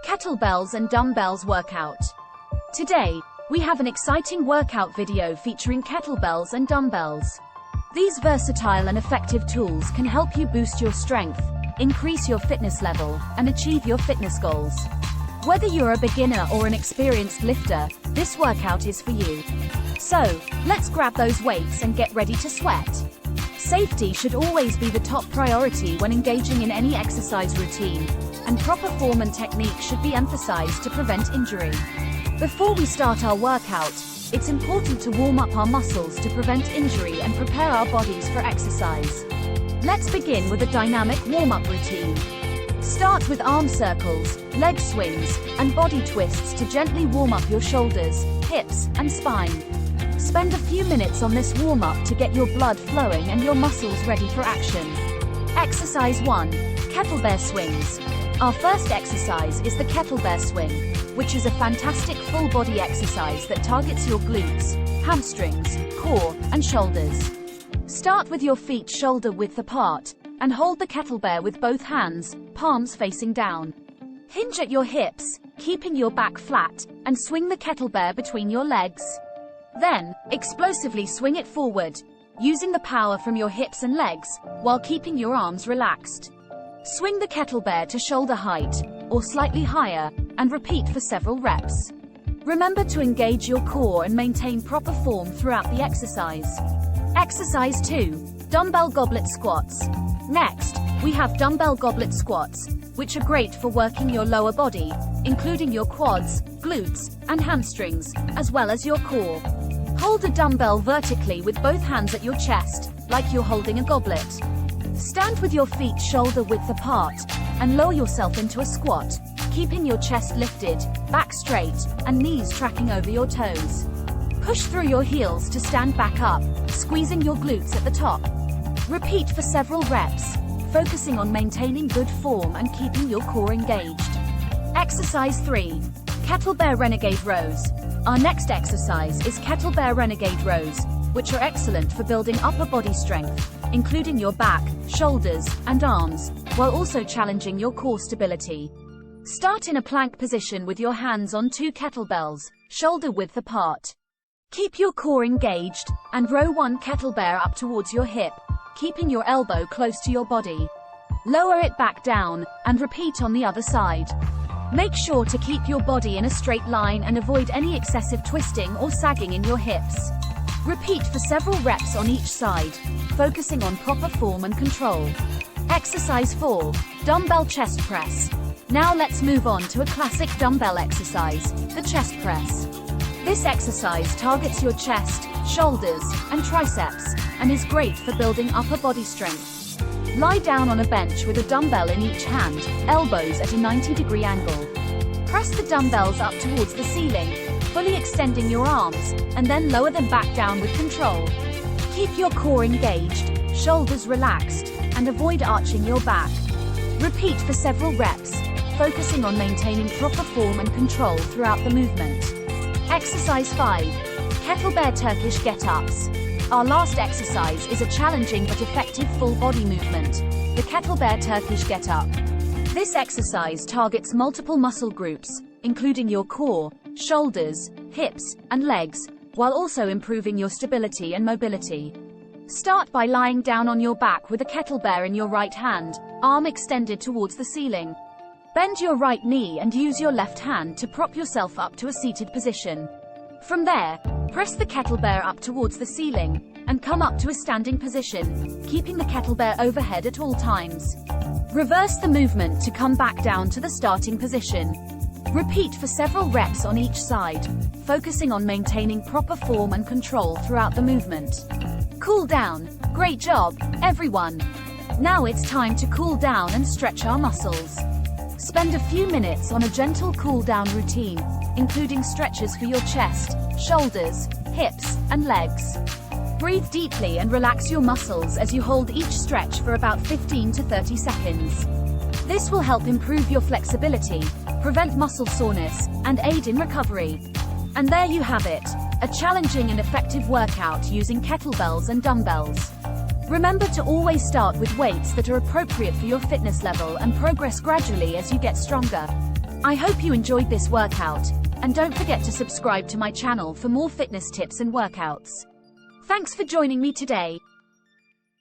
Kettlebells and dumbbells workout. Today, we have an exciting workout video featuring kettlebells and dumbbells. These versatile and effective tools can help you boost your strength, increase your fitness level, and achieve your fitness goals. Whether you're a beginner or an experienced lifter, this workout is for you. So, let's grab those weights and get ready to sweat. Safety should always be the top priority when engaging in any exercise routine, and proper form and technique should be emphasized to prevent injury. Before we start our workout, it's important to warm up our muscles to prevent injury and prepare our bodies for exercise. Let's begin with a dynamic warm-up routine. Start with arm circles, leg swings, and body twists to gently warm up your shoulders, hips, and spine. Spend a few minutes on this warm-up to get your blood flowing and your muscles ready for action. Exercise 1. Kettlebell swings. Our first exercise is the kettlebell swing, which is a fantastic full-body exercise that targets your glutes, hamstrings, core, and shoulders. Start with your feet shoulder-width apart, and hold the kettlebell with both hands, palms facing down. Hinge at your hips, keeping your back flat, and swing the kettlebell between your legs. Then, explosively swing it forward, using the power from your hips and legs, while keeping your arms relaxed. Swing the kettlebell to shoulder height, or slightly higher, and repeat for several reps. Remember to engage your core and maintain proper form throughout the exercise. Exercise 2. Dumbbell goblet squats. Next, we have dumbbell goblet squats, which are great for working your lower body, including your quads, glutes, and hamstrings, as well as your core. Hold a dumbbell vertically with both hands at your chest, like you're holding a goblet. Stand with your feet shoulder-width apart, and lower yourself into a squat, keeping your chest lifted, back straight, and knees tracking over your toes. Push through your heels to stand back up, squeezing your glutes at the top. Repeat for several reps, focusing on maintaining good form and keeping your core engaged. Exercise 3. Kettlebell renegade rows. Our next exercise is kettlebell renegade rows, which are excellent for building upper body strength, including your back, shoulders, and arms, while also challenging your core stability. Start in a plank position with your hands on two kettlebells, shoulder-width apart. Keep your core engaged, and row one kettlebell up towards your hip, keeping your elbow close to your body. Lower it back down, and repeat on the other side. Make sure to keep your body in a straight line and avoid any excessive twisting or sagging in your hips. Repeat for several reps on each side, focusing on proper form and control. Exercise 4. Dumbbell chest press. Now let's move on to a classic dumbbell exercise, the chest press. This exercise targets your chest, shoulders, and triceps, and is great for building upper body strength. Lie down on a bench with a dumbbell in each hand, elbows at a 90-degree angle. Press the dumbbells up towards the ceiling, fully extending your arms, and then lower them back down with control. Keep your core engaged, shoulders relaxed, and avoid arching your back. Repeat for several reps, focusing on maintaining proper form and control throughout the movement. Exercise 5. Kettlebell Turkish get-ups. Our last exercise is a challenging but effective full-body movement, the kettlebell Turkish get-up. This exercise targets multiple muscle groups, including your core, shoulders, hips, and legs, while also improving your stability and mobility. Start by lying down on your back with a kettlebell in your right hand, arm extended towards the ceiling. Bend your right knee and use your left hand to prop yourself up to a seated position. From there, press the kettlebell up towards the ceiling, and come up to a standing position, keeping the kettlebell overhead at all times. Reverse the movement to come back down to the starting position. Repeat for several reps on each side, focusing on maintaining proper form and control throughout the movement. Cool down. Great job, everyone. Now it's time to cool down and stretch our muscles. Spend a few minutes on a gentle cool-down routine, including stretches for your chest, shoulders, hips, and legs. Breathe deeply and relax your muscles as you hold each stretch for about 15 to 30 seconds. This will help improve your flexibility, prevent muscle soreness, and aid in recovery. And there you have it, a challenging and effective workout using kettlebells and dumbbells. Remember to always start with weights that are appropriate for your fitness level and progress gradually as you get stronger. I hope you enjoyed this workout, and don't forget to subscribe to my channel for more fitness tips and workouts. Thanks for joining me today.